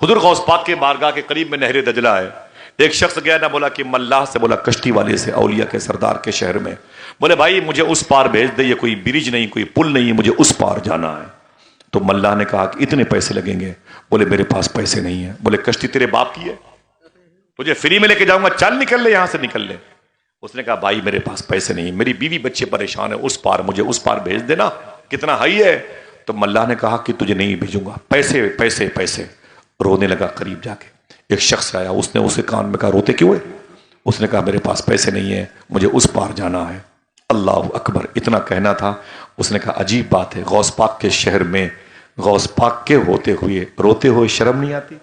حضور غوث پاک کے بارگاہ کے قریب میں نہر دجلہ ہے. ایک شخص گیا نہ بولا کہ ملاح سے، بولا کشتی والے سے، اولیاء کے سردار کے شہر میں. بولے بھائی مجھے اس پار بھیج دے، یہ کوئی برج نہیں، کوئی پل نہیں، مجھے اس پار جانا ہے. تو ملاح نے کہا کہ اتنے پیسے لگیں گے. بولے میرے پاس پیسے نہیں ہیں. بولے کشتی تیرے باپ کی ہے، تجھے فری میں لے کے جاؤں گا، چل نکل لے یہاں سے، نکل لے. اس نے کہا بھائی میرے پاس پیسے نہیں، میری بیوی بچے پریشان ہیں، اس پار مجھے اس پار بھیج دینا، کتنا ہائی ہے. تو ملاح نے کہا کہ تجھے نہیں بھیجوں گا، پیسے پیسے پیسے. رونے لگا قریب جا کے. ایک شخص آیا، اس نے اسے کان میں کہا روتے کیوں ہے؟ اس نے کہا میرے پاس پیسے نہیں ہیں، مجھے اس پار جانا ہے. اللہ اکبر، اتنا کہنا تھا. اس نے کہا عجیب بات ہے، غوث پاک کے شہر میں غوث پاک کے ہوتے ہوئے روتے ہوئے شرم نہیں آتی؟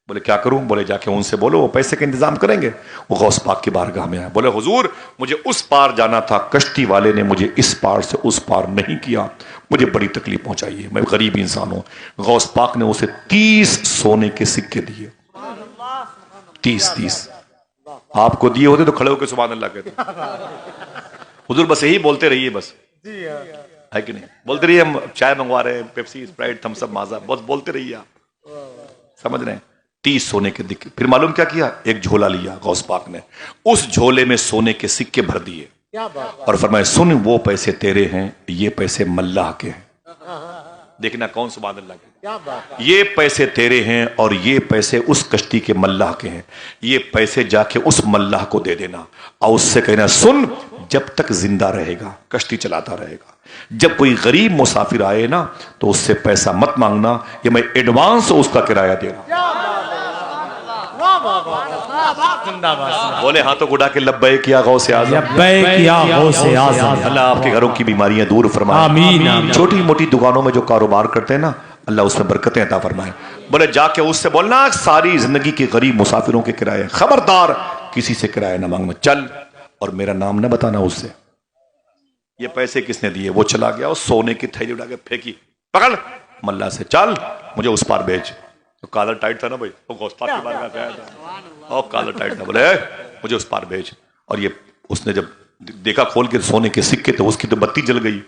بولے کیا کروں؟ بولے جا کے ان سے بولو وہ پیسے کا انتظام کریں گے. وہ غوث پاک کی بارگاہ میں آیا. بولے حضور مجھے اس پار جانا تھا، کشتی والے نے مجھے اس پار سے اس پار نہیں کیا، مجھے بڑی تکلیف پہنچائی ہے، میں غریب انسان ہوں. غوث پاک نے اسے 30 سونے کے سکے دیے. 30 آپ کو دیے ہوتے تو کھڑے ہو کے سبحان اللہ کہتے. حضور بس یہی بولتے رہیے، بس ہے کہ نہیں؟ بولتے رہیے. ہم چائے منگوا رہے ہیں، پیپسی، اسپرائٹ، تھمس اپ، مازا، بس بولتے رہیے آپ، سمجھ رہے ہیں؟ 30 سونے کے دکے. پھر معلوم کیا کیا؟ ایک جھولا لیا غوث پاک نے، اس جھولے میں سونے کے سکے بھر دیے اور فرمایا سن وہ پیسے تیرے ہیں، یہ پیسے ملاح کے ہیں. دیکھنا کون سبحان اللہ کے. یہ پیسے تیرے ہیں اور یہ پیسے اس کشتی کے ملاح کے ہیں، یہ پیسے جا کے اس ملاح کو دے دینا اور اس سے کہنا سن جب تک زندہ رہے گا کشتی چلاتا رہے گا، جب کوئی غریب مسافر آئے نا تو اس سے پیسہ مت مانگنا، یہ میں ایڈوانس اس کا کرایہ دے رہا ہوں. بولے ہاتھوں کو اٹھا کے لبیک یا غوث اعظم، لبیک یا غوث اعظم. اللہ آپ کے گھروں کی بیماریاں دور فرمائے. آمین. چھوٹی موٹی دکانوں میں جو کاروبار کرتے ہیں نا، اللہ اس میں برکتیں عطا فرمائے. بولے جا کے اس سے بولنا ساری زندگی کے غریب مسافروں کے کرایے، خبردار کسی سے کرایہ نہ مانگنا، چل اور میرا نام نہ بتانا اس سے. یہ پیسے کس نے دیے؟ وہ چلا گیا اور سونے کی تھیلی اٹھا کے پھینکی، پکڑ ملا سے، چل مجھے اس پار بھیج. تو کالر ٹائٹ تھا نا بھائی، وہ غوث پاک کے بارگاہ سے آیا تھا اور کالر ٹائٹ تھا. بولے مجھے اس پار بھیج. اور یہ اس نے جب دیکھا کھول کے سونے کے سکے تو اس کی تو بتی جل گئی.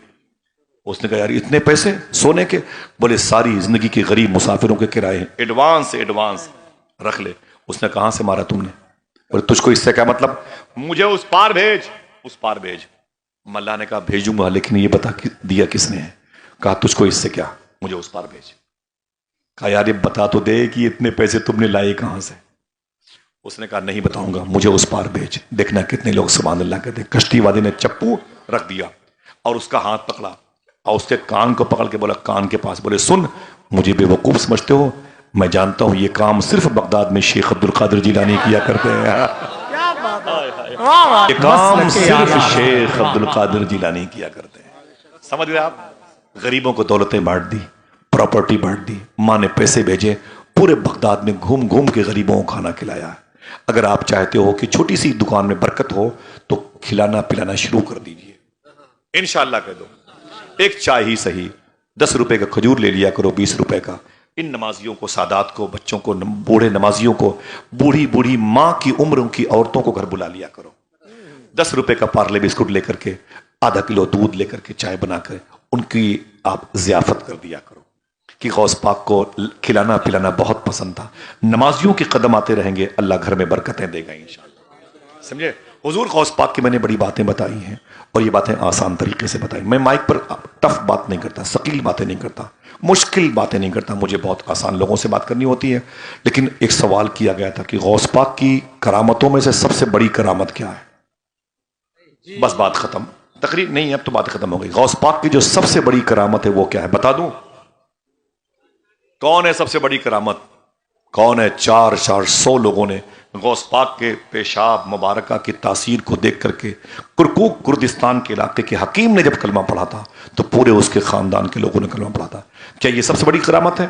اس نے کہا یار اتنے پیسے سونے کے؟ بولے ساری زندگی کے غریب مسافروں کے کرائے ہیں، ایڈوانس رکھ لے. اس نے کہاں سے مارا تم نے؟ بولے تجھ کو اس سے کیا مطلب؟ مجھے اس پار بھیج، اس پار بھیج. ملا نے کہا بھیجوں گا لیکن یہ بتا دیا کس نے ہے؟ کہا تجھ کو اس سے کیا، مجھے اس پار بھیج. کہا یار یہ بتا تو دے کہ اتنے پیسے تم نے لائے کہاں سے؟ اس نے کہا نہیں بتاؤں گا، مجھے اس پار بھیج. دیکھنا کتنے لوگ سبحان اللہ کہتے ہیں. کشتی والے نے چپو رکھ دیا اور اس کا ہاتھ پکڑا اور اس کے کان کو پکڑ کے بولا کان کے پاس. بولے سن مجھے بے وقوف سمجھتے ہو؟ میں جانتا ہوں یہ کام صرف بغداد میں شیخ عبد القادر جیلانی کیا کرتے ہیں. یہ کام صرف شیخ عبد القادر جیلانی کیا کرتے ہیں. سمجھ گئے آپ؟ غریبوں کو دولتیں بانٹ دی، پراپرٹی بانٹ دی، ماں نے پیسے بھیجے، پورے بغداد میں گھوم گھوم کے غریبوں کو کھانا کھلایا. اگر آپ چاہتے ہو کہ چھوٹی سی دکان میں برکت ہو تو کھلانا پلانا شروع کر دیجئے، انشاءاللہ کہہ دو. ایک چائے ہی صحیح، 10 روپے کا کھجور لے لیا کرو، 20 روپے کا. ان نمازیوں کو، سادات کو، بچوں کو، بوڑھے نمازیوں کو، بوڑھی ماں کی عمروں کی عورتوں کو گھر بلا لیا کرو. 10 روپے کا پارلے بسکٹ لے کر کے، آدھا کلو دودھ لے کر کے، چائے بنا کر ان کی آپ ضیافت کر دیا کرو. کہ غوث پاک کو کھلانا پلانا بہت پسند تھا. نمازیوں کے قدم آتے رہیں گے، اللہ گھر میں برکتیں دے گا انشاءاللہ. سمجھے؟ حضور غوث پاک کی میں نے بڑی باتیں بتائی ہیں اور یہ باتیں آسان طریقے سے بتائی. میں مائک پر ٹف بات نہیں کرتا، ثقیل باتیں نہیں کرتا، مشکل باتیں نہیں کرتا. مجھے بہت آسان لوگوں سے بات کرنی ہوتی ہے. لیکن ایک سوال کیا گیا تھا کہ غوث پاک کی کرامتوں میں سے سب سے بڑی کرامت کیا ہے؟ بس بات ختم. تقریر نہیں، اب تو بات ختم ہو گئی. غوث پاک کی جو سب سے بڑی کرامت ہے وہ کیا ہے بتا دوں؟ کون ہے سب سے بڑی کرامت؟ کون ہے؟ 400 لوگوں نے غوث پاک کے پیشاب مبارکہ کی تاثیر کو دیکھ کر کے، کرکوک کردستان کے علاقے کے حکیم نے جب کلمہ پڑھا تھا تو پورے اس کے خاندان کے لوگوں نے کلمہ پڑھا تھا. کیا یہ سب سے بڑی کرامت ہے؟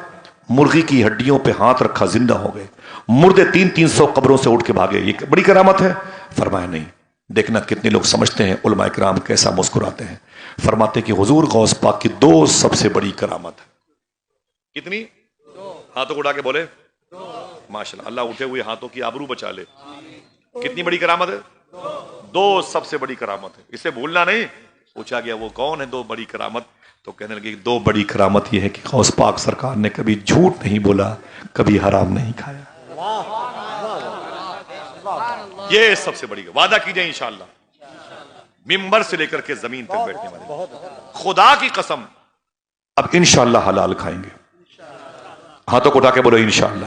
مرغی کی ہڈیوں پہ ہاتھ رکھا زندہ ہو گئے، مردے 300 قبروں سے اٹھ کے بھاگے، یہ بڑی کرامت ہے؟ فرمایا نہیں. دیکھنا کتنے لوگ سمجھتے ہیں، علماء کرام کیسا مسکراتے ہیں. فرماتے کہ حضور غوث پاک کی 2 سب سے بڑی کرامت ہے. کتنی؟ ہاتھوں کو اٹھا کے بولے ماشاءاللہ. اللہ اٹھے ہوئے ہاتھوں کی آبرو بچا لے. کتنی بڑی کرامت ہے؟ 2 سب سے بڑی کرامت ہے. اسے بھولنا نہیں. پوچھا گیا وہ کون ہے 2 بڑی کرامت؟ تو کہنے لگے کہ دو بڑی کرامت یہ ہے کہ غوث پاک سرکار نے کبھی جھوٹ نہیں بولا، کبھی حرام نہیں کھایا. یہ سب سے بڑی وعدہ کیجئے انشاءاللہ ممبر سے لے کر کے زمین تک بیٹھنے والے، خدا کی قسم اب انشاءاللہ حلال کھائیں گے. ہاتھوں کو اٹھا کے بولو انشاءاللہ.